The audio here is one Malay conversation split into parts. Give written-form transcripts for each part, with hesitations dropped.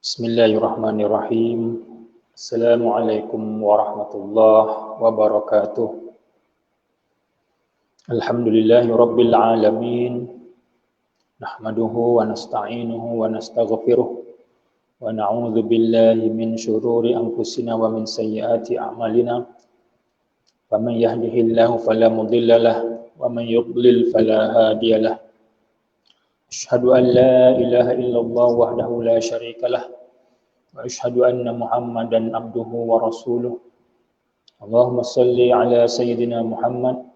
Bismillahirrahmanirrahim. Assalamualaikum warahmatullahi wabarakatuh. Alhamdulillahi rabbil alamin. Nahmaduhu wa nasta'inuhu wa nastaghfiruh. Wa na'udzu billahi min syururi anfusina wa min sayyiati a'malina. Faman yahdihillahu fala mudilla lahu wa man yudlil fala hadiya lahu. Asyhadu an la ilaha illallah wahdahu la syarika lah wa asyhadu anna Muhammadan abduhu wa rasuluh. Allahumma salli ala sayyidina Muhammad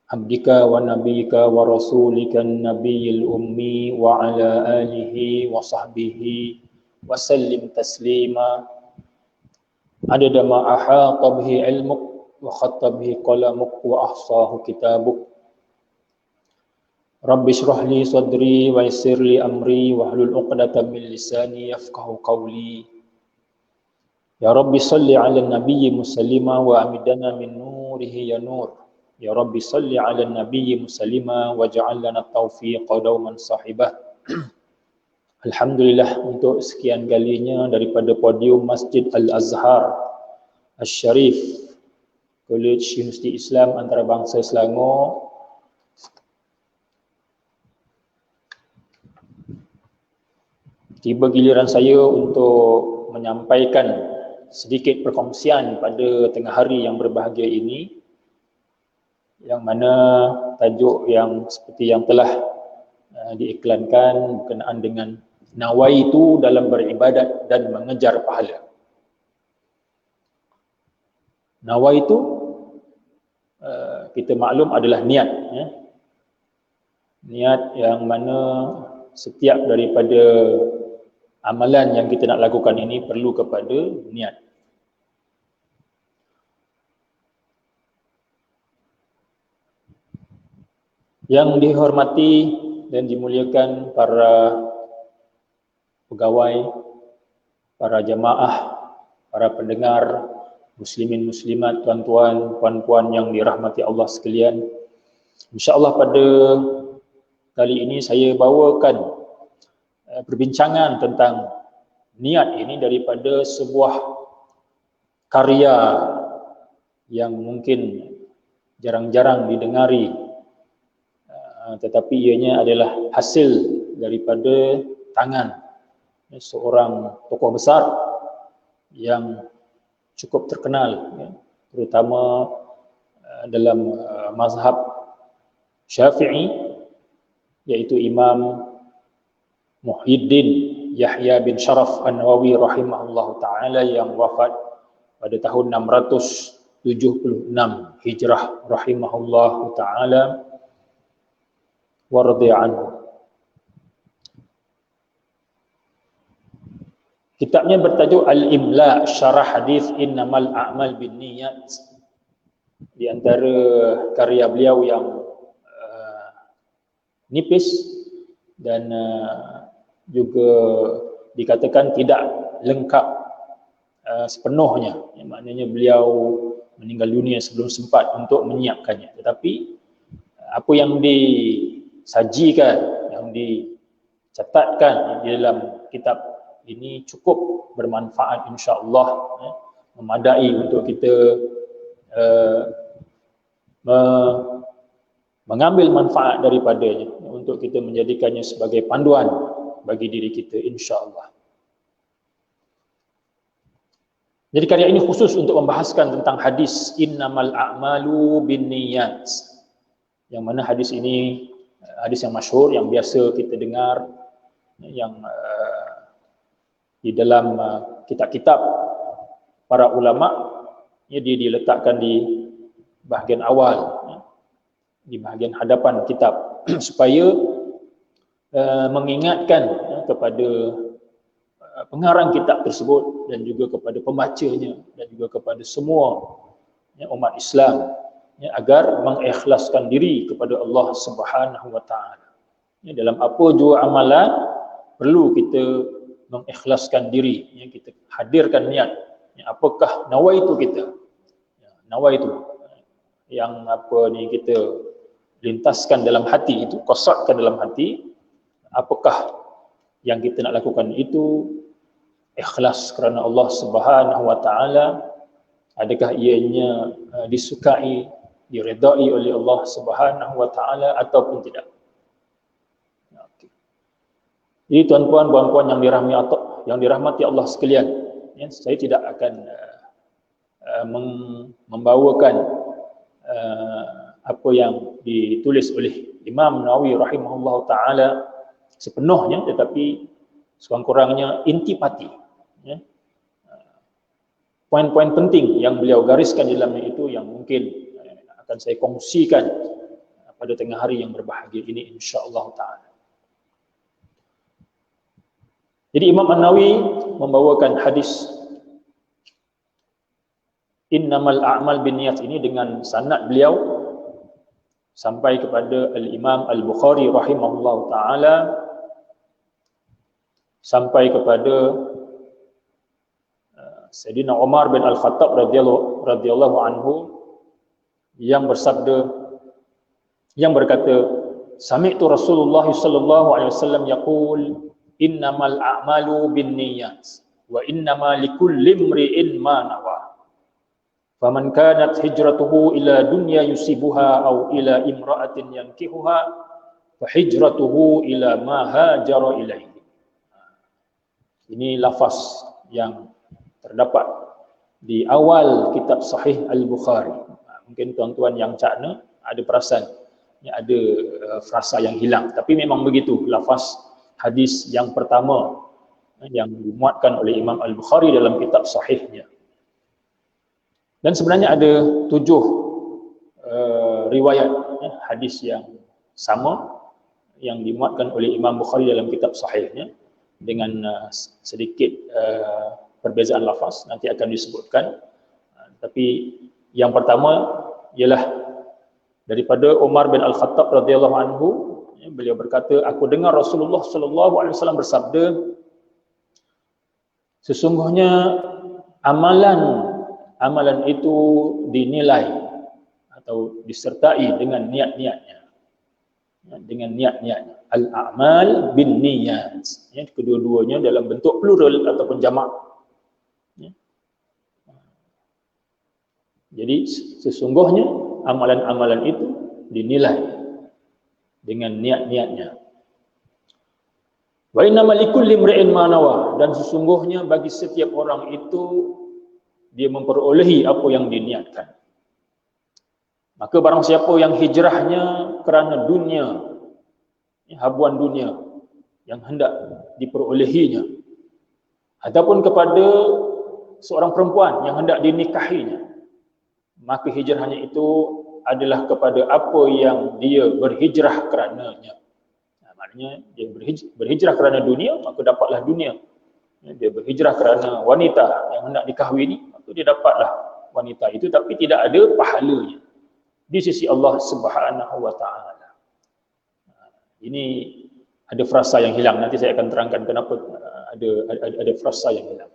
abdika wa nabiyyika wa rasulika nabiyil ummi wa ala alihi wa sahbihi wa sallim taslima adada ma ahata bihi ilmuk wa khatta bihi qalamuk wa ahsahu kitabuk. Rabbi shrah li sadri wa yassir li amri wahlul 'uqdatam min lisani yafqahu qawli. Ya Rabbi salli 'ala nabiyyi musallima wa amidana min nurihi ya nur. Ya Rabbi salli 'ala nabiyyi musallima waj'al lana taufiqa dauman sahibah. Alhamdulillah, untuk sekian kalinya daripada podium Masjid Al-Azhar Asy-Syarif College Universiti Islam Antarabangsa Selangor, tiba giliran saya untuk menyampaikan sedikit perkongsian pada tengah hari yang berbahagia ini, yang mana tajuk yang seperti yang telah diiklankan berkenaan dengan nawaitu dalam beribadat dan mengejar pahala. Nawaitu kita maklum adalah niat, ya. Niat yang mana setiap daripada amalan yang kita nak lakukan ini perlu kepada niat. Yang dihormati dan dimuliakan para pegawai, para jamaah, para pendengar, muslimin muslimat, tuan-tuan, puan-puan yang dirahmati Allah sekalian. InsyaAllah pada kali ini saya bawakan perbincangan tentang niat ini daripada sebuah karya yang mungkin jarang-jarang didengari, tetapi ianya adalah hasil daripada tangan seorang tokoh besar yang cukup terkenal, terutama dalam mazhab Syafi'i, yaitu Imam Muhyiddin Yahya bin Sharaf An-Nawawi rahimahullahu ta'ala, yang wafat pada tahun 676 Hijrah rahimahullahu ta'ala wa radhiya anhu. Kitabnya bertajuk Al-Imla Syarah Hadis Innamal A'mal Binniyat. Di antara karya beliau yang nipis dan juga dikatakan tidak lengkap sepenuhnya, maknanya beliau meninggal dunia sebelum sempat untuk menyiapkannya. Tetapi apa yang disajikan, yang dicatatkan di dalam kitab ini cukup bermanfaat, insya-Allah, memadai untuk kita mengambil manfaat daripadanya, untuk kita menjadikannya sebagai panduan bagi diri kita, insya-Allah. Jadi karya ini khusus untuk membahaskan tentang hadis innamal a'malu binniyat, yang mana hadis ini hadis yang masyhur, yang biasa kita dengar, yang di dalam kitab-kitab para ulama, dia diletakkan di bahagian awal, di bahagian hadapan kitab supaya mengingatkan kepada pengarang kitab tersebut dan juga kepada pembacanya dan juga kepada semua umat Islam, agar mengikhlaskan diri kepada Allah Subhanahu wa taala. Dalam apa jua amalan perlu kita mengikhlaskan diri, kita hadirkan niat. Apakah nawaitu kita? Nawaitu yang apa ni kita lintaskan dalam hati itu, qasatkan dalam hati, apakah yang kita nak lakukan itu ikhlas kerana Allah Subhanahu wa taala, adakah ianya disukai, diredai oleh Allah Subhanahu wa taala ataupun tidak. Jadi tuan-tuan, puan-puan yang dirahmati Allah sekalian, ya, saya tidak akan membawakan apa yang ditulis oleh Imam Nawawi rahimahullah taala sepenuhnya, tetapi sekurang-kurangnya intipati, ya, poin-poin penting yang beliau gariskan di dalamnya itu yang mungkin akan saya kongsikan pada tengah hari yang berbahagia ini insya-Allah taala. Jadi Imam An-Nawawi membawakan hadis innamal a'mal binniyat ini dengan sanad beliau sampai kepada Al-Imam Al-Bukhari rahimahullah taala, sampai kepada Sayyidina Umar bin Al-Khattab radhiyallahu anhu yang bersabda, yang berkata, sami'tu Rasulullah sallallahu alaihi wasallam yaqul innamal a'malu binniyat wa innama likulli imri'in ma nawa. Faman kanat hijratuhu ila dunya yusibuha aw ila imra'atin yankihuha fa hijratuhu ila ma hajara ilaihi. Ini lafaz yang terdapat di awal kitab Sahih Al-Bukhari. Mungkin tuan-tuan yang cakna ada perasan, ada frasa yang hilang, tapi memang begitu lafaz hadis yang pertama yang dimuatkan oleh Imam Al-Bukhari dalam kitab sahihnya. Dan sebenarnya ada 7 riwayat hadis yang sama yang dimuatkan oleh Imam Bukhari dalam kitab sahihnya dengan sedikit perbezaan lafaz, nanti akan disebutkan. Tapi yang pertama ialah daripada Umar bin Al-Khattab radhiyallahu anhu. Beliau berkata, aku dengar Rasulullah sallallahu alaihi wasallam bersabda, sesungguhnya amalan itu dinilai atau disertai dengan niat-niatnya. Dengan niat-niatnya. Al-a'mal bin niyat. Ya, kedua-duanya dalam bentuk plural ataupun jamak. Ya. Jadi sesungguhnya amalan-amalan itu dinilai dengan niat-niatnya. Wa inna likulli imri'in ma nawa, dan sesungguhnya bagi setiap orang itu dia memperolehi apa yang diniatkan. Maka barang siapa yang hijrahnya kerana dunia, habuan dunia yang hendak diperolehinya, ataupun kepada seorang perempuan yang hendak dinikahinya, maka hijrahnya itu adalah kepada apa yang dia berhijrah kerananya. Maknanya dia berhijrah kerana dunia, maka dapatlah dunia. Dia berhijrah kerana wanita yang hendak dikahwini, maka dia dapatlah wanita itu, tapi tidak ada pahalanya di sisi Allah Subhanahu wa taala. Ini ada frasa yang hilang, nanti saya akan terangkan kenapa ada frasa yang hilang.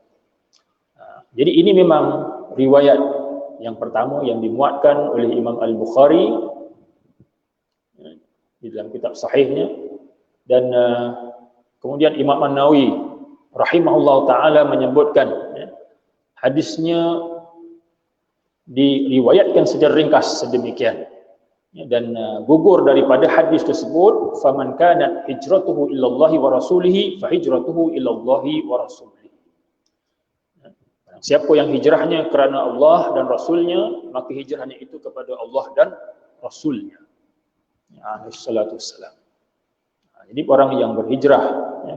Jadi ini memang riwayat yang pertama yang dimuatkan oleh Imam Al-Bukhari di dalam kitab sahihnya, dan kemudian Imam An-Nawawi rahimahullah taala menyebutkan hadisnya diriwayatkan secara ringkas sedemikian, dan gugur daripada hadis tersebut, faman kanat hijratuhu ilallahi wa rasulihi fa hijratuhu ilallahi wa rasulihi. Siapa yang hijrahnya kerana Allah dan Rasulnya, maka hijrahnya itu kepada Allah dan Rasulnya. Alaihi salatu wassalam. Jadi orang yang berhijrah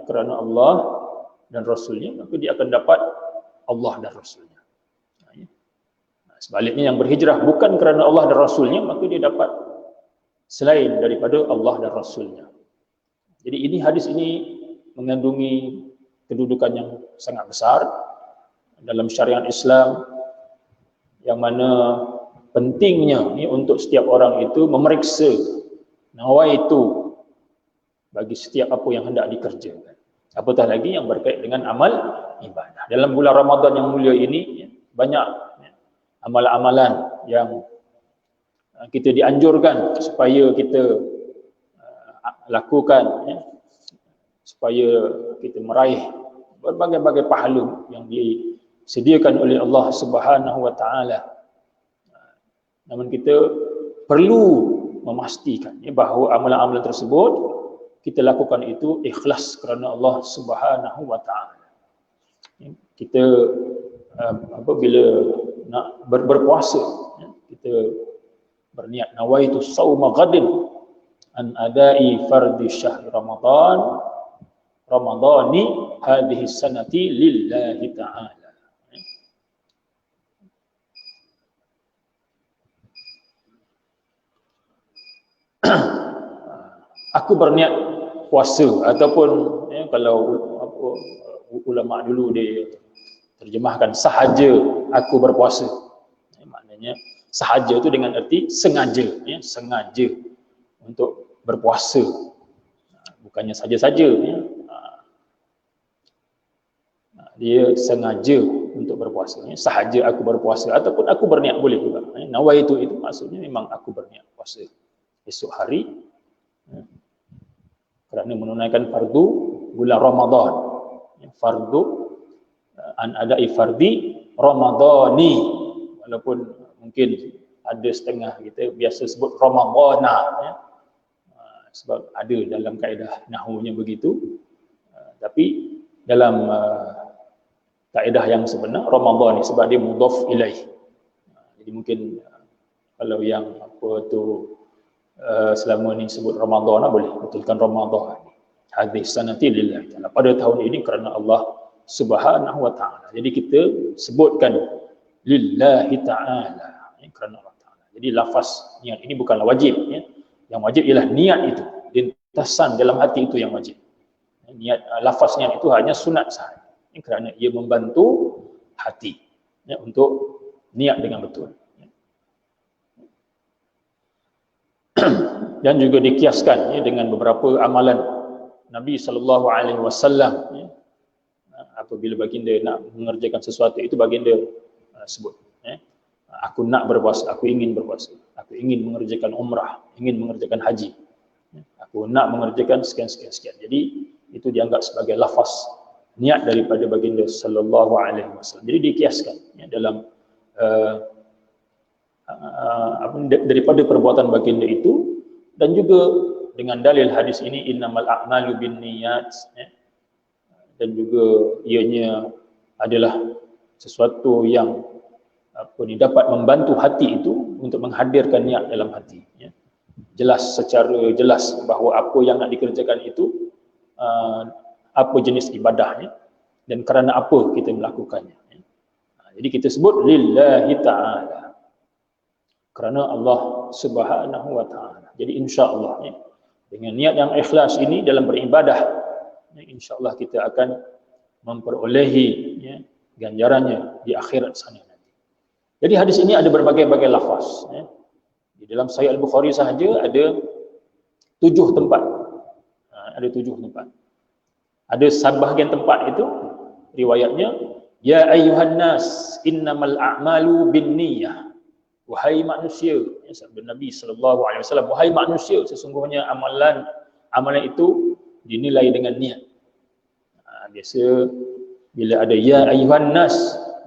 kerana Allah dan Rasulnya, maka dia akan dapat Allah dan Rasulnya. Sebaliknya yang berhijrah bukan kerana Allah dan Rasulnya, maka dia dapat selain daripada Allah dan Rasulnya. Jadi ini hadis ini mengandungi kedudukan yang sangat besar dalam syariat Islam, yang mana pentingnya untuk setiap orang itu memeriksa nawaitu bagi setiap apa yang hendak dikerjakan, apatah lagi yang berkait dengan amal ibadah. Dalam bulan Ramadan yang mulia ini banyak amalan-amalan yang kita dianjurkan supaya kita lakukan supaya kita meraih berbagai-bagai pahala yang disediakan oleh Allah Subhanahu wa taala. Namun kita perlu memastikan bahawa amalan-amalan tersebut kita lakukan itu ikhlas kerana Allah Subhanahu wa taala. Kita apabila nak berpuasa, kita berniat nawaitu sauma ghadin an adai fardhi syahr ramadani hadhihi sanati lillahi ta'ala. Aku berniat puasa, ataupun kalau ulama dulu dia terjemahkan sahaja aku berpuasa. Maknanya sahaja itu dengan erti sengaja, sengaja untuk berpuasa. Bukannya saja-saja, dia sengaja untuk berpuasa. Sahaja aku berpuasa, ataupun aku berniat boleh juga. Nawaitu itu maksudnya memang aku berniat puasa esok hari kerana menunaikan fardu bulan Ramadan. Fardu an adai fardi Ramadani, walaupun mungkin ada setengah kita biasa sebut Ramadana, sebab ada dalam kaedah nahwunya begitu, tapi dalam kaedah yang sebenar Ramadani sebab dia mudhaf ilaih. Jadi mungkin kalau yang apa tu selama ni sebut Ramadan, boleh betulkan Ramadan hadhihi sanati lillahi ta'ala, pada tahun ini kerana Allah Subhanahu wa taala. Jadi kita sebutkan lillahi ta'ala, kerana Allah taala. Jadi lafaz niat ini bukanlah wajib, yang wajib ialah niat itu, lintasan dalam hati itu yang wajib. Niat, lafaz niat itu hanya sunat sahaja, kerana ia membantu hati untuk niat dengan betul. Dan juga dikiaskan dengan beberapa amalan Nabi SAW. Apabila baginda nak mengerjakan sesuatu itu, baginda sebut, aku nak berpuasa, aku ingin berpuasa, aku ingin mengerjakan umrah, ingin mengerjakan haji, aku nak mengerjakan sekian. Jadi itu dianggap sebagai lafaz niat daripada baginda SAW. Jadi dikiaskan dalam daripada perbuatan baginda itu, dan juga dengan dalil hadis ini innamal a'malu binniyat, dan juga ianya adalah sesuatu yang dapat membantu hati itu untuk menghadirkan niat dalam hati. Secara jelas bahawa apa yang nak dikerjakan itu apa jenis ibadahnya dan kerana apa kita melakukannya. Jadi kita sebut lillahi ta'ala, kerana Allah Subhanahu wa taala. Jadi insya-Allah dengan niat yang ikhlas ini dalam beribadah, insya-Allah kita akan memperolehi ganjarannya di akhirat sana nanti. Jadi hadis ini ada berbagai-bagai lafaz. Di dalam Sahih Al-Bukhari sahaja ada 7 tempat. Ada 7 tempat. Ada sebahagian tempat itu riwayatnya ya ayyuhan nas innamal a'malu binniyah. Wahai manusia, sabda Nabi SAW, wahai manusia, sesungguhnya amalan itu dinilai dengan niat. Biasa bila ada ya ayyuhan nas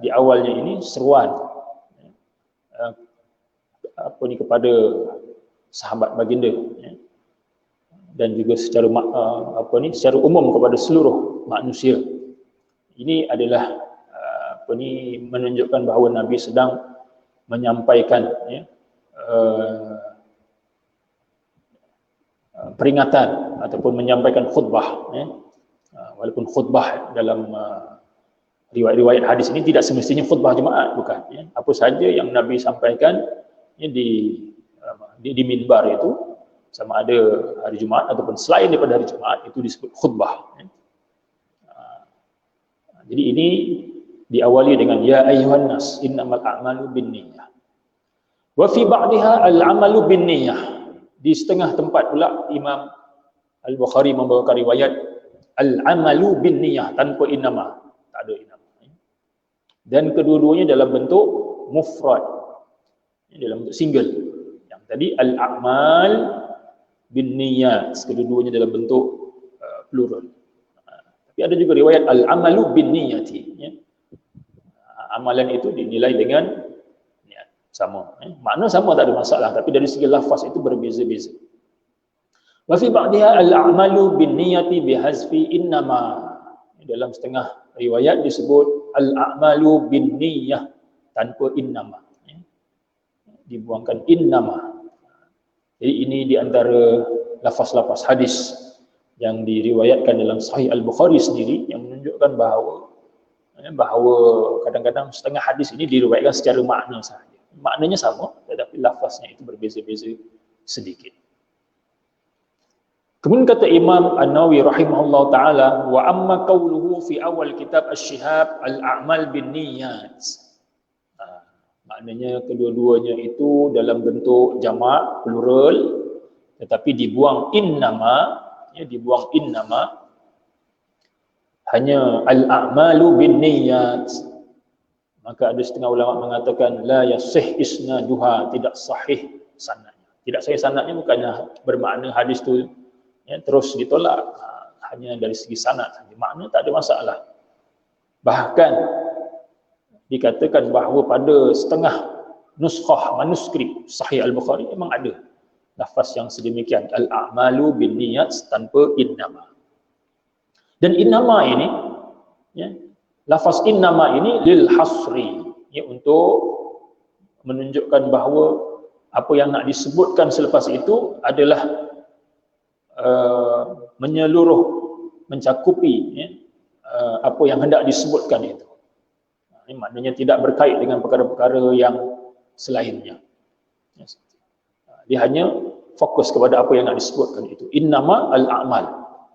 di awalnya ini seruan kepada sahabat baginda, dan juga secara secara umum kepada seluruh manusia. Ini adalah menunjukkan bahawa Nabi sedang menyampaikan peringatan ataupun menyampaikan khutbah. Walaupun khutbah dalam riwayat-riwayat hadis ini tidak semestinya khutbah Jumaat, bukan. Apa saja yang Nabi sampaikan di minbar itu, sama ada hari Jumaat ataupun selain daripada hari Jumaat, itu disebut khutbah. Jadi ini diawali dengan ya ayyuhan nas innamal a'malu binniyah. Wa fi ba'daha al-'amalu binniyah. Di setengah tempat pula Imam Al-Bukhari membawakan riwayat al-'amalu binniyah tanpa innama, tak ada innama. Dan kedua-duanya dalam bentuk mufrad, dalam bentuk single. Yang tadi al-a'mal binniyat, kedua-duanya dalam bentuk plural. Tapi ada juga riwayat al-amalu bin niyati, ya. Amalan itu dinilai dengan niat, sama, ya. Makna sama, tak ada masalah, tapi dari segi lafaz itu berbeza-beza. Wa fi ba'diha al-a'malu bin niyati bihazfi innama. Dalam setengah riwayat disebut al-a'malu bin niyah tanpa innama, ya. Dibuangkan innama. Jadi ini di antara lafaz-lafaz hadis yang diriwayatkan dalam Sahih Al-Bukhari sendiri yang menunjukkan bahawa kadang-kadang setengah hadis ini diriwayatkan secara makna sahaja. Maknanya sama, tetapi lafaznya itu berbeza-beza sedikit. Kemudian kata Imam An-Nawawi rahimahullah ta'ala, wa amma qawluhu fi awal kitab Asy-Syihab al-a'mal bin niyat. Maknanya kedua-duanya itu dalam bentuk jamak, plural, tetapi dibuang innama, ya, dibuang innama, hanya al-a'malu bin niyat. Maka ada setengah ulama mengatakan la yasih isnaduha, tidak sahih sanadnya. Tidak sahih sanadnya bukannya bermakna hadis itu, ya, terus ditolak, hanya dari segi sanad saja. Makna tak ada masalah. Bahkan dikatakan bahawa pada setengah nuskhah manuskrip Sahih Al-Bukhari memang ada lafaz yang sedemikian, al-a'malu bin niyat tanpa innama. Dan innama ini, ya, lafaz innama ini lil hasri, ya, untuk menunjukkan bahawa apa yang nak disebutkan selepas itu adalah menyeluruh, mencakupi, ya, apa yang hendak disebutkan itu. Ini maknanya tidak berkait dengan perkara-perkara yang selainnya. Dia hanya fokus kepada apa yang nak disebutkan itu. Innama al-a'mal.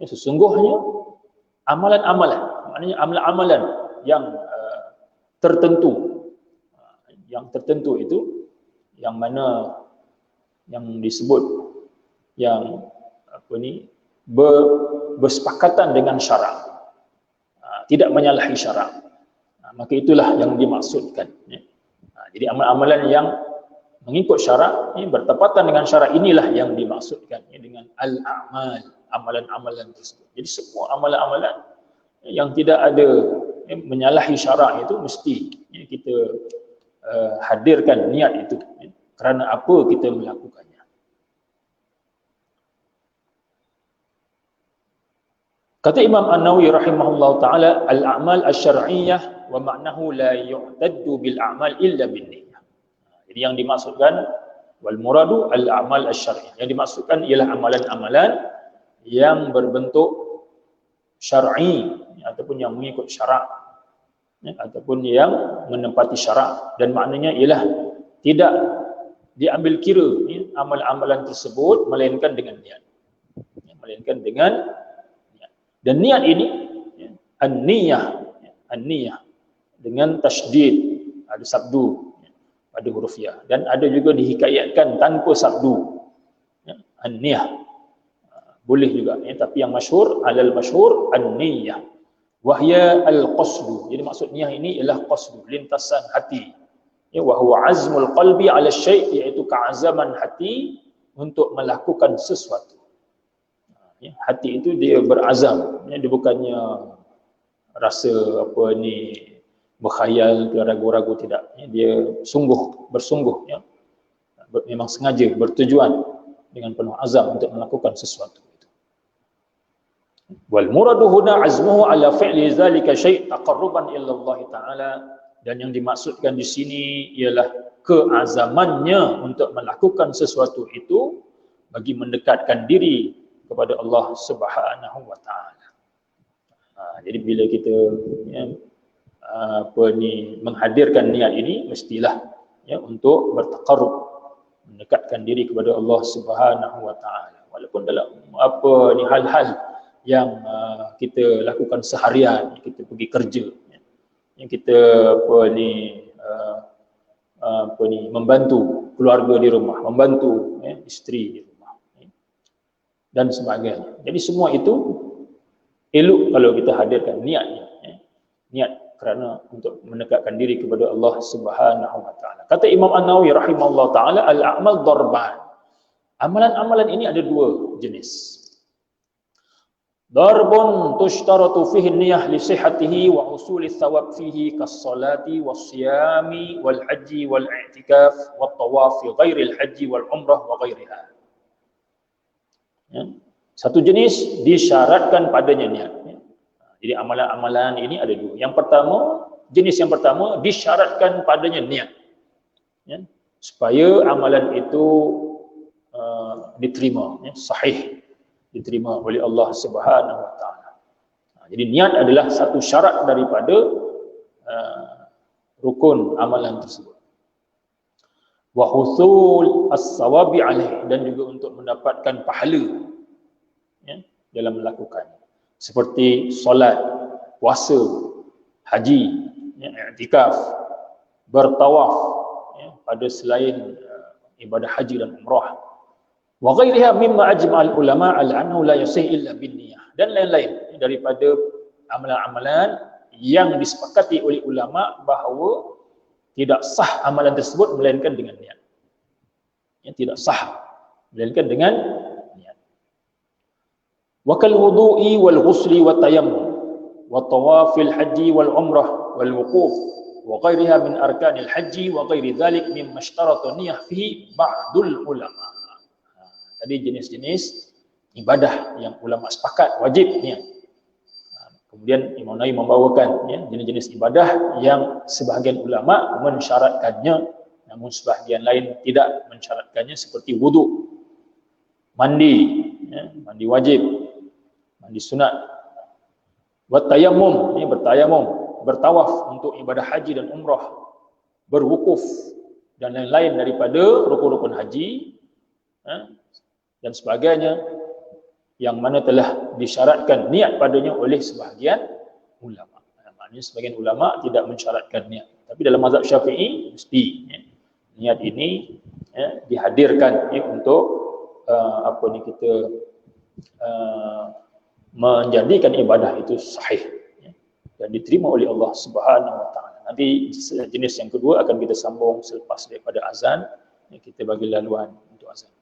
Ya, sesungguhnya amalan-amalan, maknanya amalan-amalan yang tertentu. Yang tertentu itu yang mana yang disebut yang bersepakatan dengan syarak, tidak menyalahi syarak, maka itulah yang dimaksudkan, ya. Jadi amalan-amalan yang mengikut syarak, ya, bertepatan dengan syarak, inilah yang dimaksudkan, ya, dengan al-a'mal, amalan-amalan tersebut. Jadi semua amalan-amalan yang tidak ada, ya, menyalahi syarak itu mesti, ya, kita hadirkan niat itu, ya, kerana apa kita melakukannya. Kata Imam An-Nawawi rahimahullah ta'ala, al-a'mal asy-syar'iyyah wa ma'nahu la yu'taddu bil a'mal illa bin niyyah. Jadi yang dimaksudkan wal muradu al-a'mal asy-syar'iyyah, yang dimaksudkan ialah amalan-amalan yang berbentuk syar'i, ataupun yang mengikut syarak, ya, ataupun yang menempati syarak, dan maknanya ialah tidak diambil kira, ya, amalan-amalan tersebut melainkan dengan niat, ya, melainkan dengan niat. Dan niat ini, ya, an-niyah, ya, an-niyah dengan tasydid, ada sabdu, ya, pada huruf ya, dan ada juga dihikayatkan tanpa sabdu, ya, an-niyah, boleh juga, ya, tapi yang masyhur, alal masyhur an-niyah wahya al-qasdu. Jadi maksud niyah ini ialah qasdu, lintasan hati, ya, wa huwa azmul qalbi ala syai', iaitu keazaman hati untuk melakukan sesuatu. Ya, hati itu dia berazam, ya, dia bukannya rasa berkhayal ke ragu-ragu, tidak, ya, dia bersungguh, ya, memang sengaja, bertujuan dengan penuh azam untuk melakukan sesuatu itu. Wal muradu huna azmuhu ala fi'li zalika syai' taqarruban ila Allah taala, dan yang dimaksudkan di sini ialah keazamannya untuk melakukan sesuatu itu bagi mendekatkan diri kepada Allah Subhanahu wa taala. Jadi bila kita, ya, menghadirkan niat ini, mestilah, ya, untuk bertaqarrub, mendekatkan diri kepada Allah Subhanahu wa taala. Walaupun dalam hal-hal yang kita lakukan seharian, kita pergi kerja, ya, yang kita membantu keluarga di rumah, membantu, ya, isteri di rumah, dan sebagainya. Jadi semua itu elok kalau kita hadirkan niatnya, ya, niat kerana untuk mendekatkan diri kepada Allah Subhanahu wa taala. Kata Imam An-Nawawi rahimahullah taala, al-a'mal darban. Amalan-amalan ini ada dua jenis. Darbun tushtaratu fihi niyah li sihhatihi wa husuli thawab fihi kas-salati was-siyami wal-haji wal-i'tikaf wat-tawafi ghairil haji wal-umrah wa ghairiha. Ya. Satu jenis disyaratkan padanya niat. Ya. Jadi amalan-amalan ini ada dua. Yang pertama, jenis yang pertama disyaratkan padanya niat. Ya. Supaya amalan itu diterima, ya, sahih, diterima oleh Allah Subhanahu wa taala. Jadi niat adalah satu syarat daripada rukun amalan tersebut. Wa husul as-sawabi alaih, dan juga untuk mendapatkan pahala, ya, dalam melakukannya. Seperti solat, puasa, haji, ya, i'tikaf, bertawaf, ya, pada selain ibadah haji dan umrah. Wa ghairiha mimma ajma'al ulama ala annahu la yasih illa bin niyah, dan lain-lain daripada amalan-amalan yang disepakati oleh ulama bahawa tidak sah amalan tersebut melainkan dengan niat. Yang tidak sah melainkan dengan niat. Wa kal wudu'i wal ghusli wat tayammum wa tawafil haji wal umrah wal wuquf wa ghairiha min arkanil haji wa ghairi dzalik mimma ishtarata niyah fihi ba'dul ulama. Tadi jenis-jenis ibadah yang ulama sepakat wajib niat. Kemudian Imam Nawawi membawakan, ya, jenis-jenis ibadah yang sebahagian ulama mensyaratkannya, namun sebahagian lain tidak mensyaratkannya, seperti wudu, mandi, ya, mandi wajib, mandi sunat, buat tayammum, ya, bertayamum, bertawaf untuk ibadah haji dan umrah, berwukuf, dan lain-lain daripada rukun-rukun haji, ya, dan sebagainya, yang mana telah disyaratkan niat padanya oleh sebahagian ulama. Maknanya sebahagian ulama tidak mensyaratkan niat, tapi dalam mazhab Syafi'i mesti, ya, niat ini, ya, dihadirkan, ya, untuk menjadikan ibadah itu sahih, ya, dan diterima oleh Allah Subhanahu wa taala. Nanti jenis yang kedua akan kita sambung selepas daripada azan, ya, kita bagi laluan untuk azan.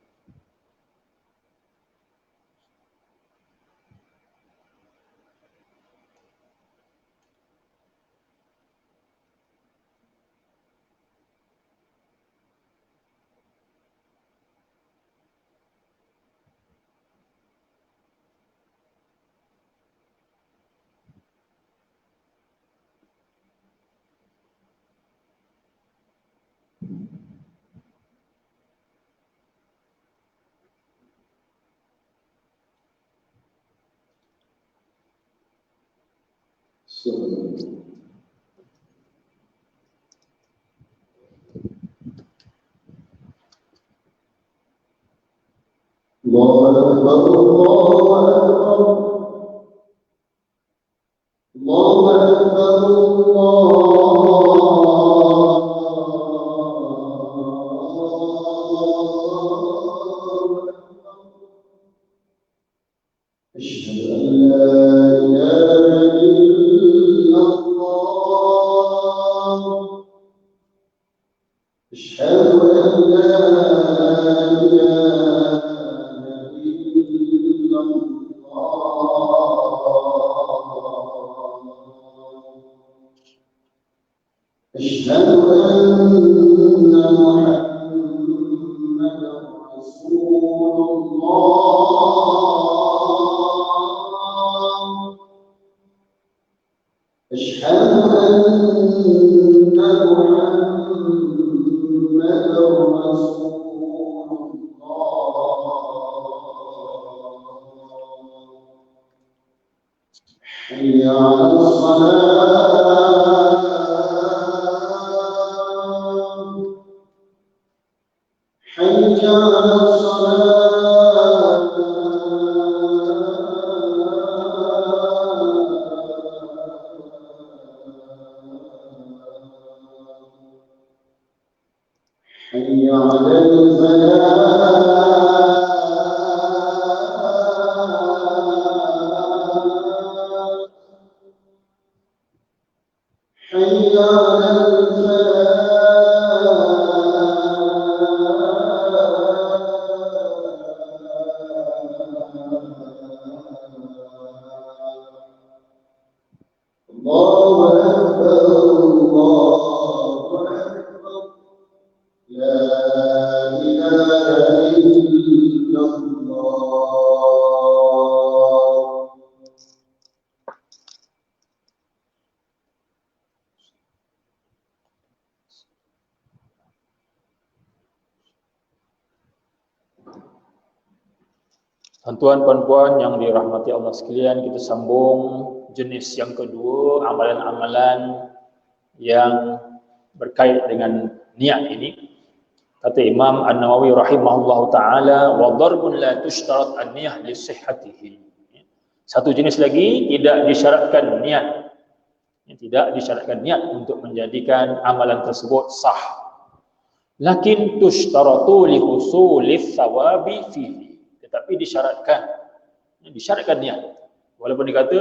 Tuan-tuan, puan-puan yang dirahmati Allah sekalian, kita sambung jenis yang kedua, amalan-amalan yang berkait dengan niat ini. Kata Imam An-Nawawi rahimahullahu taala, wa darbun la tushtarat an-niyah li sihhatihi. Satu jenis lagi tidak disyaratkan niat. Tidak disyaratkan niat untuk menjadikan amalan tersebut sah. Lakin tushtaratu li husulis thawabi fihi. Tetapi disyaratkan niat. Walaupun dikata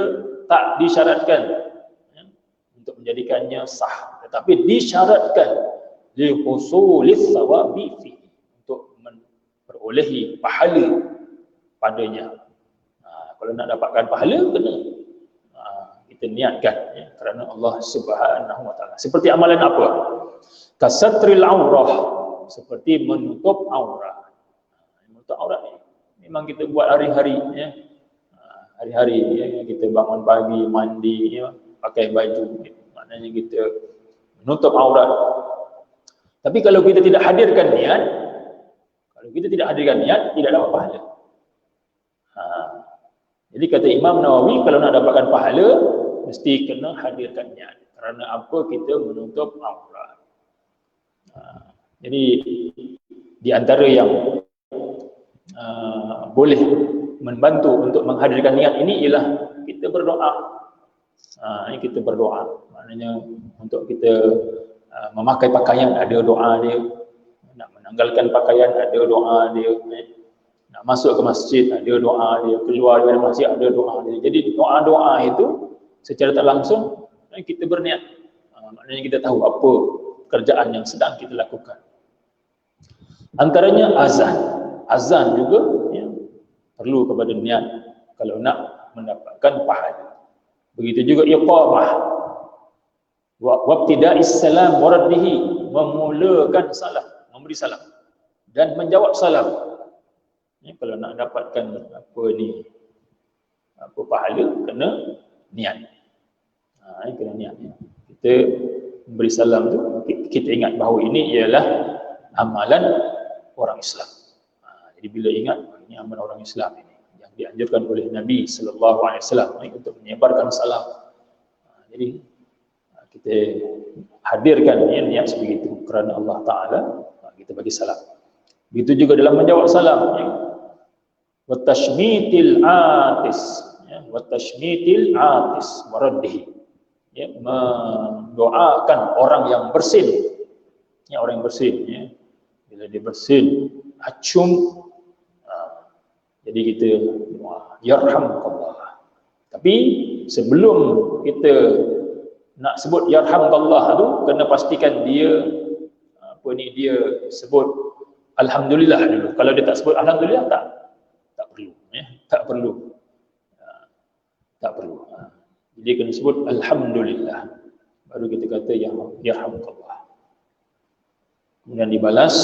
tak disyaratkan untuk menjadikannya sah, tetapi disyaratkan li husulis thawabi fihi, untuk memperolehi pahala padanya. Kalau nak dapatkan pahala, kena kita niatkan kerana Allah Subhanahu wa taala. Seperti amalan apa? Kasatril aurah, seperti menutup aurat. Menutup aurat memang kita buat hari-hari, hari-hari kita bangun pagi, mandi, pakai baju, maknanya kita menutup aurat. Tapi kalau kita tidak hadirkan niat, tidak dapat pahala. Jadi kata Imam Nawawi, kalau nak dapatkan pahala, mesti kena hadirkan niat. Kerana apa? Kita menutup aurat. Jadi di antara yang boleh membantu untuk menghadirkan niat ini ialah kita berdoa. Kita berdoa, maknanya untuk kita memakai pakaian ada doa dia, nak menanggalkan pakaian ada doa dia, nak masuk ke masjid ada doa dia, keluar dari masjid ada doa dia. Jadi doa-doa itu secara tak langsung kita berniat. Maknanya kita tahu apa kerjaan yang sedang kita lakukan. Antaranya azan juga perlu kepada niat kalau nak mendapatkan pahala. Begitu juga iqamah, wabtida'is salam waraddihi, memulakan salam, memberi salam dan menjawab salam. Kalau nak dapatkan pahala, kena niat. Kena niat. Kita memberi salam tu, kita ingat bahawa ini ialah amalan orang Islam. Jadi bila ingat ini amalan orang Islam ini yang dianjurkan oleh Nabi sallallahu alaihi wasallam untuk menyebarkan salam. Jadi kita hadirkan niat sebegitu kerana Allah Taala, kita bagi salam. Begitu juga dalam menjawab salam. Wa tashmitil atis waraddihi. Mendoakan orang yang bersin. Orang yang bersin, bila dia bersin, acung, jadi kita yarhamkallah. Tapi sebelum kita nak sebut yarhamkallah tu, kena pastikan dia dia sebut alhamdulillah dulu. Kalau dia tak sebut alhamdulillah, tak perlu, tak perlu. Jadi kena sebut alhamdulillah, baru kita kata yarhamkallah. Kemudian dibalas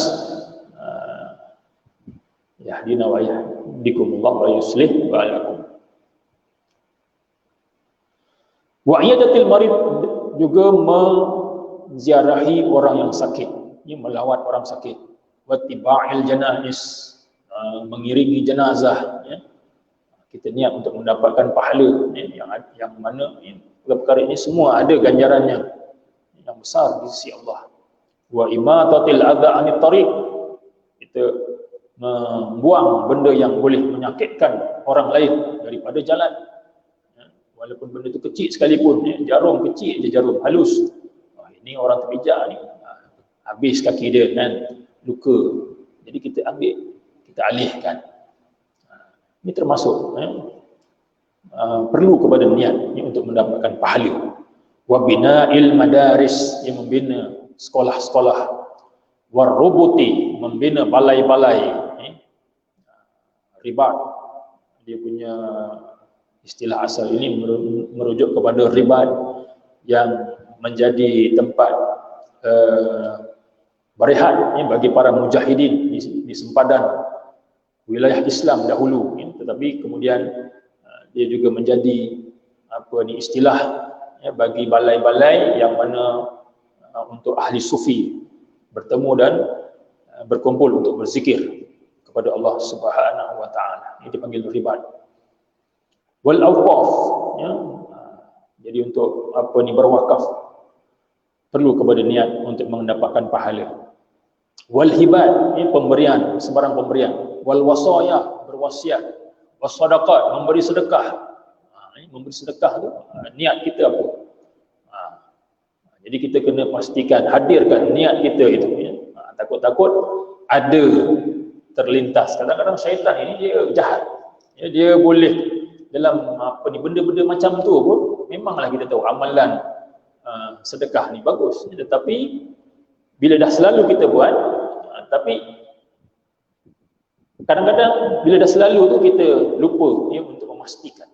yahdina wa yahdikumullah wa yuslih balakum. Wa iyadatil marid, juga menziarahi orang yang sakit, melawat orang sakit. Wa tiba'il janais, mengiringi jenazah. Kita niat untuk mendapatkan pahala yang mana perkara ini semua ada ganjarannya yang besar di sisi Allah. Wa imatatil adza 'anit tariq, kita membuang benda yang boleh menyakitkan orang lain daripada jalan. Walaupun benda itu kecil sekalipun, jarum kecil je, jarum halus. Ini orang terpijak ni, habis kaki dia kan, luka. Jadi kita ambil, kita alihkan. Ini termasuk perlu kepada niat untuk mendapatkan pahala. Wa bina'il madaris, yang membina sekolah-sekolah. Warubuti, membina balai-balai. Ribat, dia punya istilah asal ini merujuk kepada ribat yang menjadi tempat berehat bagi para mujahidin di sempadan wilayah Islam dahulu, tetapi kemudian dia juga menjadi istilah bagi balai-balai yang mana untuk ahli sufi bertemu dan berkumpul untuk berzikir kepada Allah Subhanahu wa taala. Ini dipanggil ribat. Wal awqaf, ya. Jadi untuk berwakaf perlu kepada niat untuk mendapatkan pahala. Wal hibat, ini pemberian, sebarang pemberian. Wal wasaya, berwasiat. Was sadaqat, memberi sedekah. Memberi sedekah tu niat kita apa? Jadi kita kena pastikan, hadirkan niat kita itu, ya. Takut-takut ada terlintas. Kadang-kadang syaitan ini dia jahat. Ya, dia boleh dalam benda-benda macam tu pun memanglah kita tahu amalan sedekah ni bagus, tetapi bila dah selalu kita buat, tapi kadang-kadang bila dah selalu tu kita lupa, ya, untuk memastikan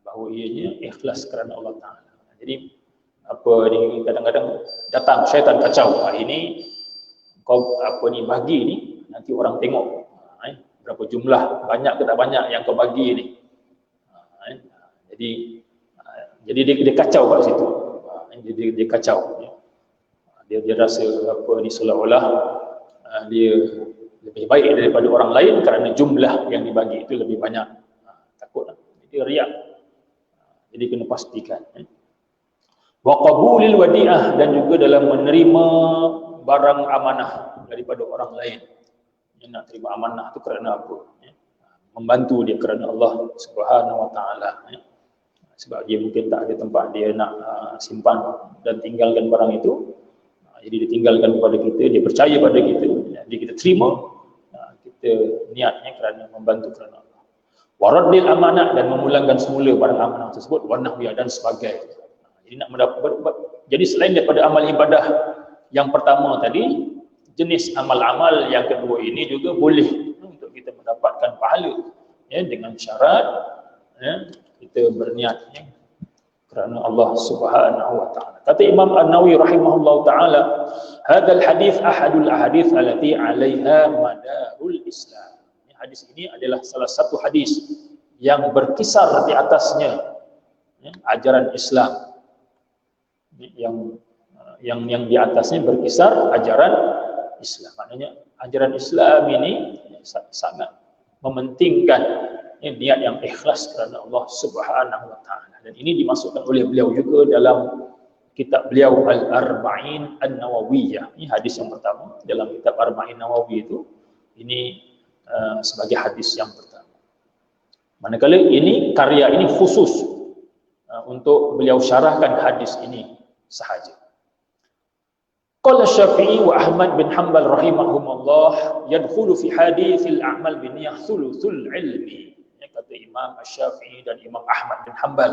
bahawa ianya ikhlas kerana Allah Taala. Jadi kadang-kadang datang syaitan kacau, hari ini kau bagi ni, nanti orang tengok berapa jumlah, banyak ke tak banyak yang kau bagi ni. Jadi dia kacau kat situ. Dia kacau. Dia rasa seolah-olah dia lebih baik daripada orang lain kerana jumlah yang dibagi itu lebih banyak. Takut. Dia riak. Jadi kena pastikan. Wa qabulil wadi'ah, dan juga dalam menerima barang amanah daripada orang lain. Dia nak terima amanah tu kerana apa? Membantu dia kerana Allah Subhanahu wa taala. Sebab dia mungkin tak ada tempat dia nak simpan dan tinggalkan barang itu. Jadi dia tinggalkan kepada kita, dia percaya pada kita. Jadi kita terima, kita niatnya kerana membantu kerana Allah. Waraddil amanah, dan memulangkan semula barang amanah tersebut, wa nahwiya, dan sebagainya. Jadi nak jadi selain daripada amal ibadah yang pertama tadi, jenis amal-amal yang kedua ini juga boleh untuk kita mendapatkan pahala, ya, dengan syarat, ya, kita berniatnya kerana Allah Subhanahu wa taala. Kata Imam An-Nawawi rahimahullahu taala, hadzal hadis ahadul ahadits allati 'alaiha madarul Islam. Hadis ini adalah salah satu hadis yang berkisar di atasnya, ya, ajaran Islam. Yang di atasnya berkisar ajaran Islam. Maknanya ajaran Islam ini sangat mementingkan, ya, niat yang ikhlas kerana Allah Subhanahu wa taala. Dan ini dimasukkan oleh beliau juga dalam kitab beliau Al-Arba'in An-Nawawiyah. Ini hadis yang pertama dalam kitab Arba'in Nawawi itu. Ini sebagai hadis yang pertama. Manakala ini karya ini khusus untuk beliau syarahkan hadis ini sahaja. Qala Syafi'i wa Ahmad bin Hanbal rahimahumullah, yadkhulu fi hadithil a'mal bin niyyah thuluthul ilmi. Kata Imam Syafi'i dan Imam Ahmad bin Hanbal,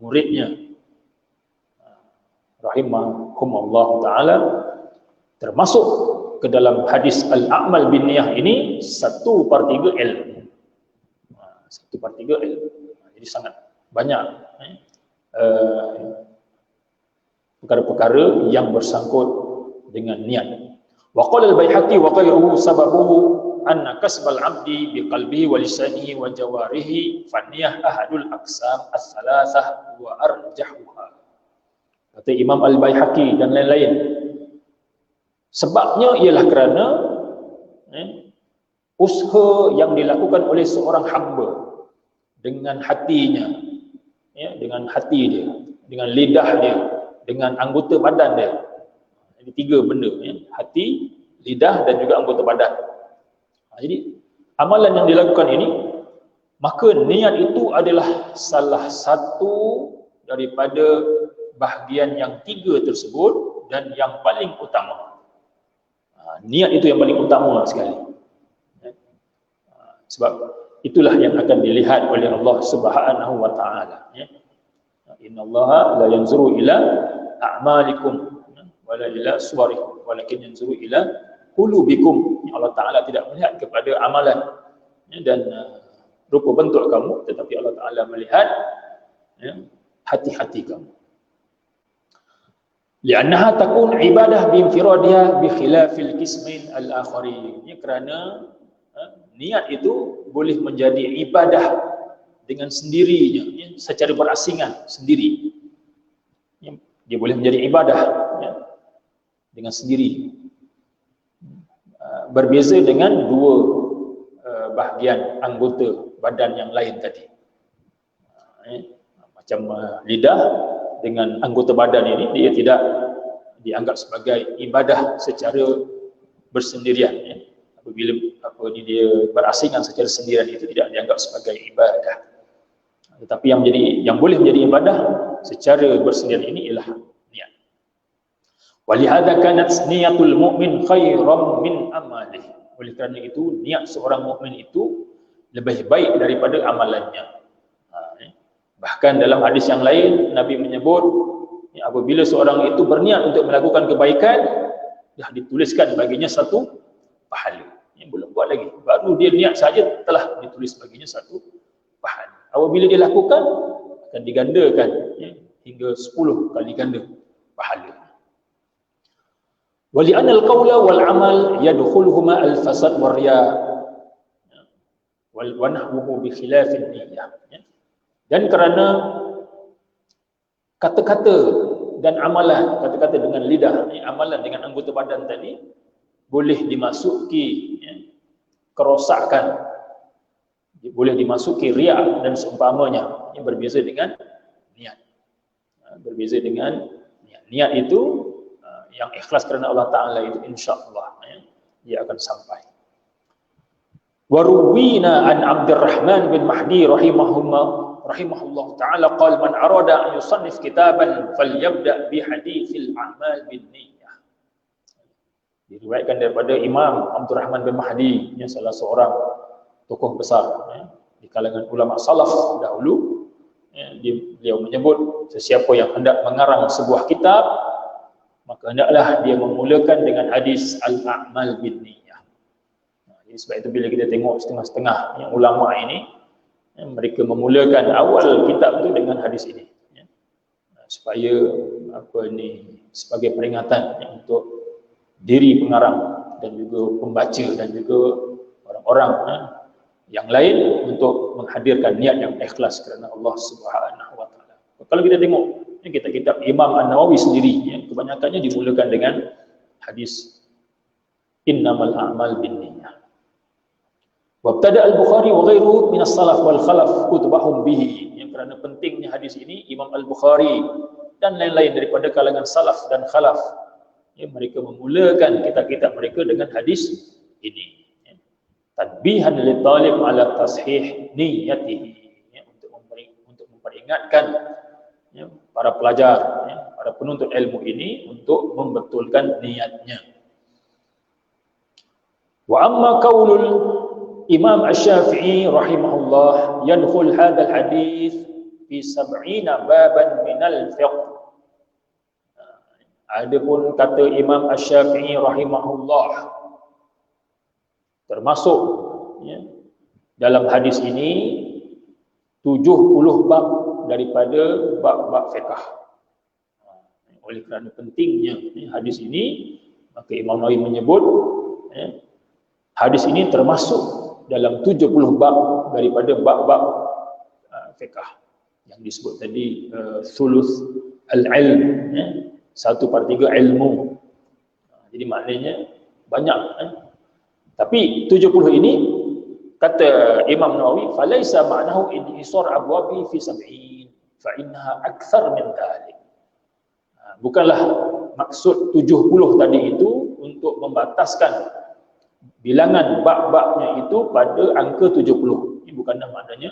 muridnya rahimahumullah taala, termasuk ke dalam hadis al-a'mal bin niyyah ini 1/3 ilmu. 1/3 ilmu. Jadi sangat banyak perkara-perkara yang bersangkut dengan niat. Wa qala al-Baihaqi wa ghayruhu sababuhu anna kasbal 'abdi biqalbihi wa lisanihi wa jawarihi faniyah ahadul aqsam ats-tsalatsah wa arjahuha. Kata Imam Al-Baihaqi dan lain-lain, sebabnya ialah kerana usaha yang dilakukan oleh seorang hamba dengan hatinya, ya, dengan hati dia, dengan lidah dia, dengan anggota badan dia. Ini 3 benda, ya, hati, lidah dan juga anggota badan. Jadi amalan yang dilakukan ini, maka niat itu adalah salah satu daripada bahagian yang 3 tersebut dan yang paling utama. Niat itu yang paling utama sekali. Sebab itulah yang akan dilihat oleh Allah Subhanahu wa taala, ya. Innallaha la yanzuru ila a'malikum wala ila suwarikum walakin yanzuru ila qulubikum. Allah Taala tidak melihat kepada amalan, ya, dan rupa bentuk kamu, tetapi Allah Taala melihat, ya, hati-hati kamu. Li'annaha takun ibadah biinfiradiha bi khilafil qismain al-akharin. Ya, kerana niat itu boleh menjadi ibadah dengan sendirinya, ya, secara berasingan sendiri. Ya, dia boleh menjadi ibadah, ya, dengan sendiri. berbeza dengan dua bahagian anggota badan yang lain tadi. Macam lidah dengan anggota badan ini, dia tidak dianggap sebagai ibadah secara bersendirian. Apabila dia berasingan secara sendirian, itu tidak dianggap sebagai ibadah. Tetapi yang boleh menjadi ibadah secara bersendirian ini ialah niat. Walihada kanat niyatul mu'min khairan min amalih. Oleh kerana itu, niat seorang mukmin itu lebih baik daripada amalannya. Bahkan dalam hadis yang lain, Nabi menyebut, apabila seorang itu berniat untuk melakukan kebaikan, dah dituliskan baginya satu pahala. Belum buat lagi, baru dia niat saja telah ditulis baginya satu pahala. Apabila dia lakukan, akan digandakan hingga 10 kali ganda pahala. Wali'anna al-qawla wal-amal yadkhuluhuma al-fasad war-riya wa nahwuhu bi khilafin niyyah. Dan kerana kata-kata dan amalan, kata-kata dengan lidah, amalan dengan anggota badan tadi boleh dimasuki kerosakan, boleh dimasuki riya dan seumpamanya, yang berbeza dengan niat. Berbeza dengan niat. Niat itu yang ikhlas kerana Allah Ta'ala itu insya-Allah dia akan sampai. Waruwina an Abdurrahman bin Mahdi rahimahullah ta'ala qala man arada an yusannif kitaban falyabda bi hadithil a'mal bin niyyah. Diriwayatkan daripada Imam Abdurrahman bin Mahdi, yang salah seorang tokoh besar di kalangan ulama salaf dahulu. Beliau menyebut, sesiapa yang hendak mengarang sebuah kitab, maka hendaklah dia memulakan dengan hadis al-a'mal bin niyyah. Jadi sebab itu bila kita tengok setengah-setengah yang ulama ini, mereka memulakan awal kitab itu dengan hadis ini, supaya sebagai peringatan untuk diri pengarang dan juga pembaca dan juga orang-orang yang lain untuk menghadirkan niat yang ikhlas kerana Allah Subhanahu wa taala. Kalau kita tengok kitab-kitab Imam An-Nawawi sendiri, kebanyakannya dimulakan dengan hadis innamal a'mal binniyah. Wabtada al-Bukhari wa ghairuhu min as-salaf wal khalaf kutubahum bihi. Kerana pentingnya hadis ini, Imam Al-Bukhari dan lain-lain daripada kalangan salaf dan khalaf, mereka memulakan kitab-kitab mereka dengan hadis ini. Tadbihan li talib ala tashih niyyatihi, untuk memperingatkan para pelajar, para penuntut ilmu ini untuk membetulkan niatnya. Wa amma qaulul Imam Asy-Syafi'i rahimahullah yadkhul hadzal hadis fi 70 baban minal fiqh. Adapun kata Imam Asy-Syafi'i rahimahullah, termasuk dalam hadis ini 70 bab daripada bab-bab fiqh. Oleh kerana pentingnya hadis ini, maka Imam Nawawi menyebut hadis ini termasuk dalam 70 bab daripada bab-bab fiqh yang disebut tadi, thuluth al-ilm, 1/3 ilmu. Jadi maknanya banyak. Tapi 70 ini, kata Imam Nawawi, falaisa ma'nahu inhisar abwabi fi 70 fa innaha akthar min dhalik. Bukanlah maksud 70 tadi itu untuk membataskan bilangan bab-babnya itu pada angka 70. Ini bukanlah maknanya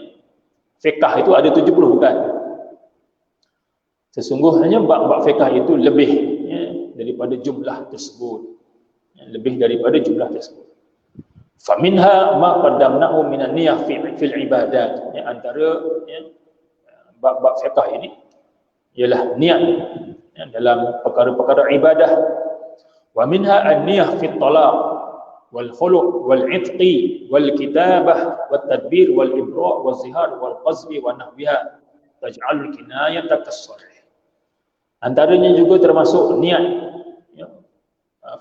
fiqh itu ada 70, bukan. Sesungguhnya bab-bab fiqh itu lebih daripada jumlah tersebut. Lebih daripada jumlah tersebut. Faminha ma qaddamnahu minan niyyah fil ibadat. Antara bab-bab fiqh ini ialah niat dalam perkara-perkara ibadah. Wa minha an-niyyah fit talaq wal khulu' wal 'itqi wal kitabah wat tadbir wal ibra' wal zihar wal qazbi wa nahwiha taj'alul kinayata kas-sarih. Antaranya juga termasuk niat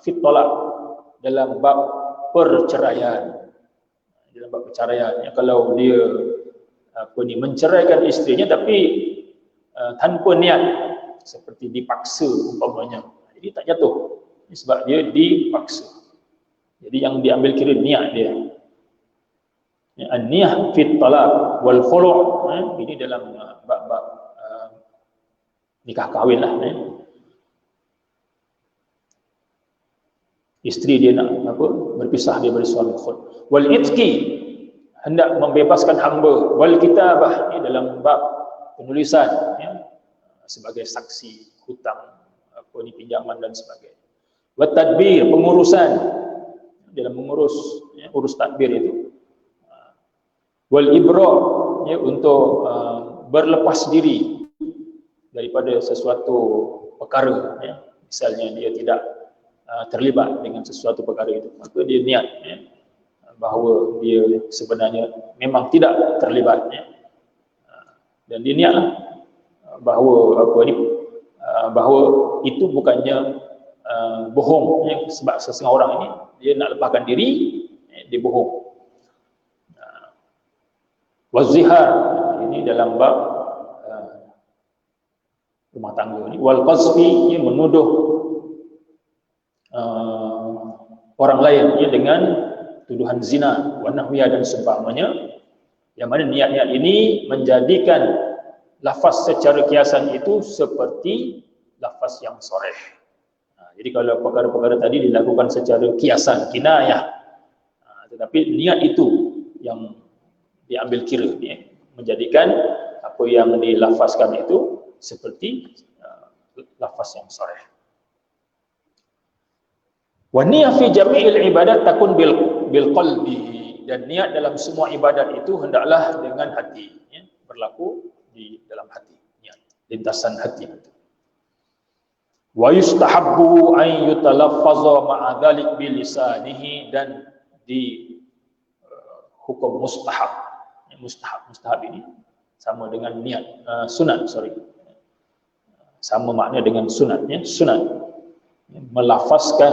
fit talaq dalam bab perceraian. Dalam bab perceraian, kalau dia menceraikan isterinya tapi tanpa niat, seperti dipaksa umpamanya, jadi tak jatuh. Ini sebab dia dipaksa. Jadi yang diambil kira niat dia. An-niyah fit talaq wal khulu', ini dalam bab-bab nikah kahwin lah. Isteri dia nak berpisah daripada suami. Wal itqi, hendak membebaskan hamba. Wal kitabah, ini dalam bab penulisan, sebagai saksi hutang, pinjaman dan sebagainya. Wat tadbir, pengurusan, dalam mengurus urus tadbir itu. Wal ibra', untuk berlepas diri daripada sesuatu perkara, misalnya dia tidak terlibat dengan sesuatu perkara itu, maka dia niat bahawa dia sebenarnya memang tidak terlibat, dan dia niatlah bahawa bahawa itu bukannya bohong, sebab sesetengah orang ini dia nak lepaskan diri, dia bohong. Wazihar, ini dalam bab rumah tangga ini. Wal qazfi, menuduh orang lain dengan tuduhan zina, wa nahwiya dan seumpamanya, yang mana niat-niat ini menjadikan lafaz secara kiasan itu seperti lafaz yang soreh. Jadi kalau perkara-perkara tadi dilakukan secara kiasan, kinayah, tetapi niat itu yang diambil kira, menjadikan apa yang dilafazkan itu seperti lafaz yang soreh. Wa niyah fi jami'il ibadat takun bil qalbi, dan niat dalam semua ibadat itu hendaklah dengan hati, berlaku di dalam hati, niat lintasan hati itu. Wa yustahabbu an yutalaffaza ma'a dzalik bi lisanihi, dan di hukum mustahab. Mustahab ini sama dengan niat, sunat, sama makna dengan sunatnya. Sunat melafazkan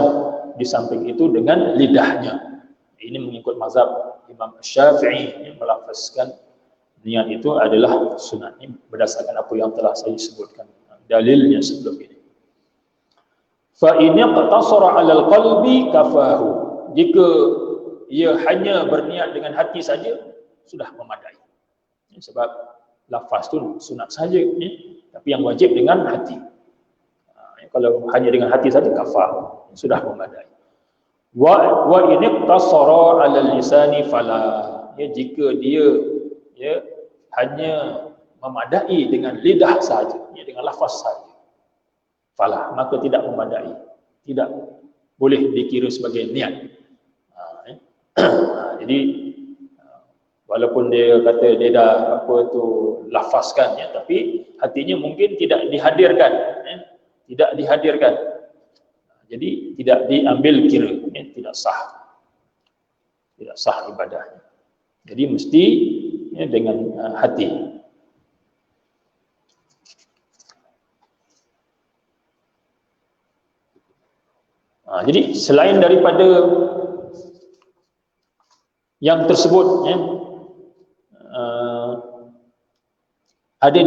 di samping itu dengan lidahnya. Ini mengikut mazhab Imam Syafi'i, melafazkan niat itu adalah sunat. Ini berdasarkan apa yang telah saya sebutkan dalilnya sebelum ini. Fa in yaqtasara 'alal qalbi kafahu, jika ia hanya berniat dengan hati saja sudah memadai. Sebab lafaz tu sunat saja, tapi yang wajib dengan hati. Kalau hanya dengan hati saja kafar, sudah memadai. Wa in iqtasara 'ala lisani fala, jika dia hanya memadai dengan lidah saja, dengan lafaz saja, fala, maka tidak memadai, tidak boleh dikira sebagai niat. Jadi walaupun dia kata dia dah lafazkan, tapi hatinya mungkin tidak dihadirkan, jadi tidak diambil kira, tidak sah ibadahnya. Jadi mesti dengan hati. Jadi selain daripada yang tersebut, ada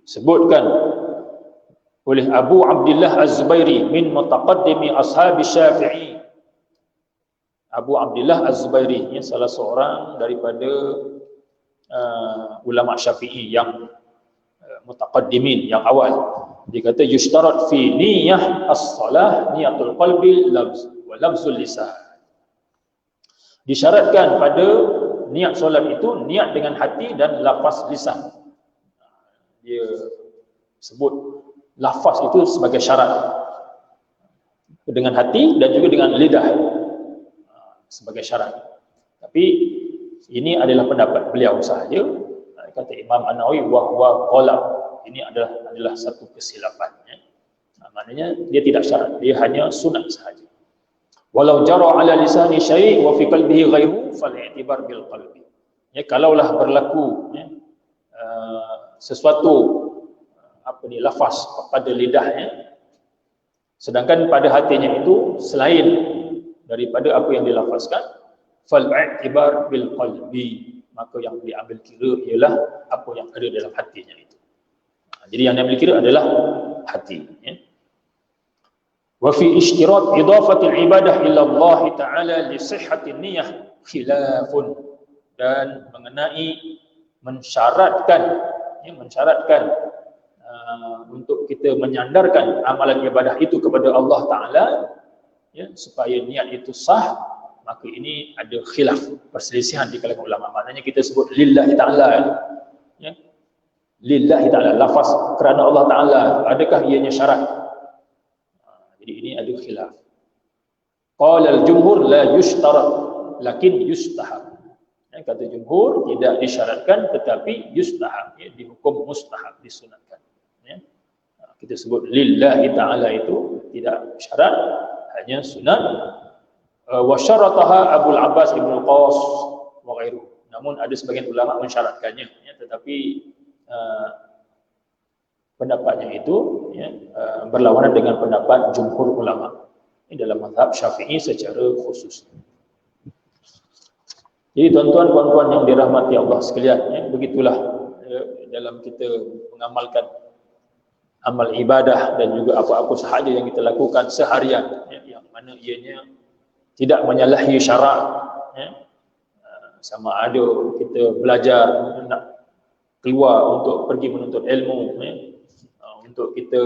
disebutkan oleh Abu Abdullah Az-Zubairi min mutaqaddimi ashab Syafi'i. Abu Abdullah Az-Zubairi, salah seorang daripada ulama Syafi'i yang mutaqaddimin, yang awal. Dia kata yushtarat fi niyyah as-salah niyatul qalbi wa lafzul lisan. Disyaratkan pada niat solat itu niat dengan hati dan lafaz lisan. Dia sebut lafaz itu sebagai syarat, dengan hati dan juga dengan lidah sebagai syarat. Tapi ini adalah pendapat beliau sahaja, kata Imam An-Nawawi, wa huwa ghalab, ini adalah satu kesilapan. Maknanya dia tidak syarat, dia hanya sunat sahaja. Walau jara ala lisani syai' wa fi qalbihi ghairu fal i'tibar bil qalbi. Kalaulah berlaku sesuatu lafaz pada lidahnya, sedangkan pada hatinya itu selain daripada apa yang dilafazkan, fal i'tibar bil qalbi, maka yang diambil kira ialah apa yang ada dalam hatinya itu. Jadi yang diambil kira adalah hati. Wa fi ishtirat idafati al-ibadah ila Allah Ta'ala li sihhati niyyah khilafun, dan mengenai mensyaratkan untuk kita menyandarkan amalan ibadah itu kepada Allah Ta'ala, ya, supaya niat itu sah, maka ini ada khilaf, perselisihan di kalangan ulama. Maknanya kita sebut lillahi ta'ala, ya, lillahi ta'ala, lafaz kerana Allah Ta'ala, adakah ianya syarat? Jadi ini ada khilaf. Qala al-jumhur la yushtarat lakin yustahab. Ya, kata jumhur tidak disyaratkan tetapi yustahab, ya, dihukum mustahab, disunatkan. Ya. Kita sebut lillahi ta'ala itu tidak syarat, hanya sunat. Wa syarataha Abul Abbas Ibn Qas wa ghairuh. Namun ada sebagian ulama mensyaratkannya, ya, tetapi pendapatnya itu, ya, berlawanan dengan pendapat jumhur ulama. Ini dalam mazhab Syafi'i secara khusus. Jadi tuan-tuan puan-puan yang dirahmati Allah sekalian, ya, begitulah, ya, dalam kita mengamalkan amal ibadah dan juga apa-apa sahaja yang kita lakukan seharian, ya, yang mana ianya tidak menyalahi syarak, ya. Sama ada kita belajar nak keluar untuk pergi menuntut ilmu, ya, untuk kita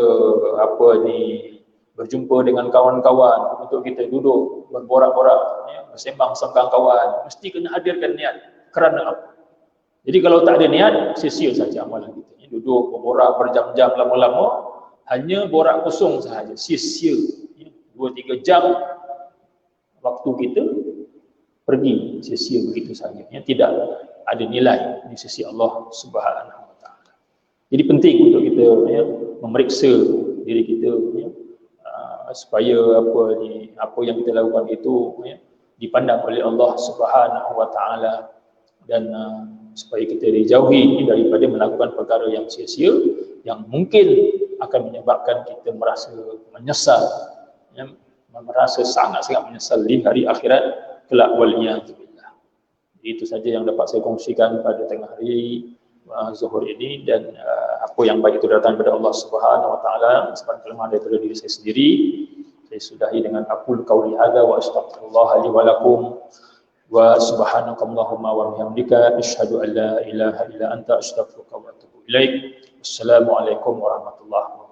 berjumpa dengan kawan-kawan, untuk kita duduk berborak-borak, ya, bersembang-sembang kawan, mesti kena hadirkan niat. Kerana apa? Jadi kalau tak ada niat, sia-sia saja amalan kita, ya. Duduk berborak berjam-jam lama-lama, hanya borak kosong sahaja, sia-sia, ya. 2-3 jam waktu kita pergi sia-sia begitu saja, ya. Tidak ada nilai di sisi Allah Subhanahu wa Ta'ala. Jadi penting untuk kita, ya, memeriksa diri kita, ya, supaya apa yang kita lakukan itu, ya, dipandang oleh Allah Subhanahu wa Ta'ala, dan supaya kita dijauhi daripada melakukan perkara yang sia-sia yang mungkin akan menyebabkan kita merasa menyesal, ya, merasa sangat-sangat menyesal di hari akhirat kelak, waliyadzubillah. Itu saja yang dapat saya kongsikan pada tengah hari Zuhur ini, dan apa yang baik itu datang daripada Allah Subhanahu wa Ta'ala, sebab kelemahan daripada diri saya sendiri. Saya sudahi dengan aqul qauli hadza wa astaghfirullah li wa lakum wa subhanakallahumma wa bihamdika asyhadu an la ilaha illa anta astaghfiruka wa atubu ilaik. Wassalamualaikum warahmatullahi wabarakatuh.